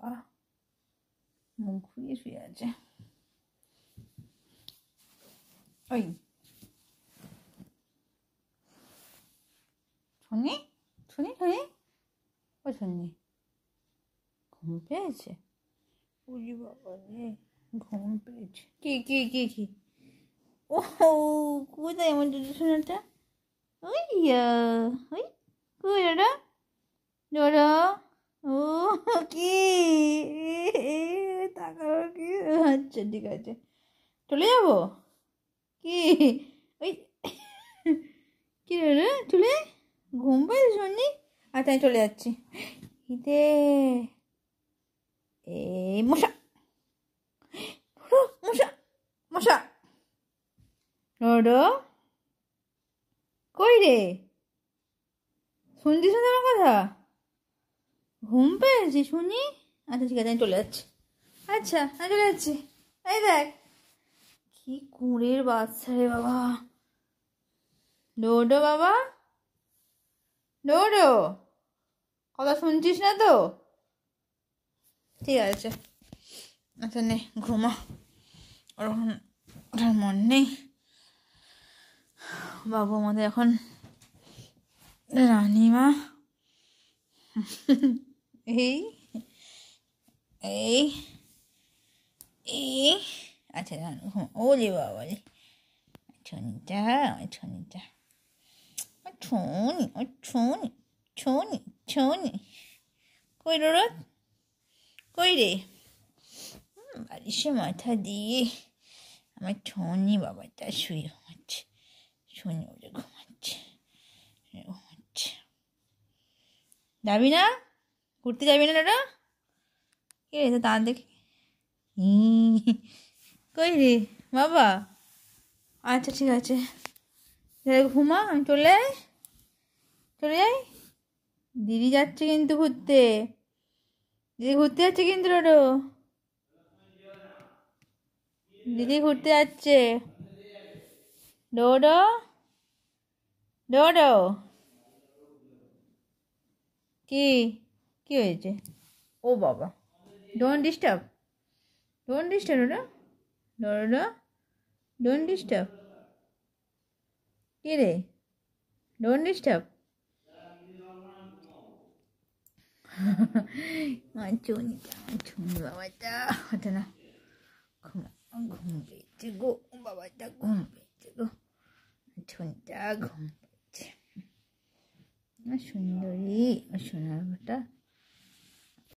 বাবা, মুখ ঘুরিয়ে শুয়ে আছে। ওই শুনি শুনি শুনি, ও শুনি ঘুম পেয়েছে? বুঝি বাবা রে, ঘুম পেয়েছে। কি কি কি কি? ও কোথায় আমার দুটো সোনাটা? ওই ওই কই দাদা দাদা? ও কি তাকাও কি? আচ্ছা ঠিক আছে, চলে যাবো কি? ওই কি রে, চলে ঘুম পেয়েছে শুনি? আচ্ছা আমি চলে যাচ্ছি। হিতে এই মশা, মশা মশা, কই রে? শুনছিস না আমার কথা? ঘুম পেয়েছি শুনি? আচ্ছা ঠিক আছে আমি চলে যাচ্ছি। আচ্ছা আমি চলে যাচ্ছি। এই দেখ কি কুঁড়ের বাচ্চা রে বাবা। ডোডো বাবা, ডোডো, কথা শুনছিস না তো? ঠিক আছে, আচ্ছা নে ঘুমা, ওরকম ওঠার মন নেই। বাবু আমাদের এখন রানীমা। এই এই এই আচ্ছা ঘুমা। ওরে বাবা রে, ছনিটা ছনিটা, ছনি ছনি ছনি ছনি, কই রোদ, কই রে? বালিশে মাথা দিয়ে আমার ছনি বাবাটা শুয়ে ঘুমাচ্ছে। শনি ওরে ঘুমাচ্ছে ঘুমাচ্ছে। যাবি না ঘুরতে, যাবি না দাদা? কে রে তা দেখি? কই রে বাবা? আচ্ছা ঠিক আছে, ঘুমা, আমি চলে যাই, চলে যাই। দিদি যাচ্ছে কিন্তু ঘুরতে, দিদি ঘুরতে যাচ্ছে কিন্তু ডোডো, দিদি ঘুরতে যাচ্ছে। ডোডো ডোডো, কি কি হয়েছে? ও বাবা, don't disturb, don't disturb Dodo, Dodo don't disturb. কে রে? Don't disturb. আমার চুনিটা, আমার চুনি বাবাটা ওঠে না, ঘুম পেয়েছে গো বাবাটা, ঘুম পেয়েছে গো, চুনিটা ঘুম পেয়েছে। সুন্দরী সোনার ঘটা।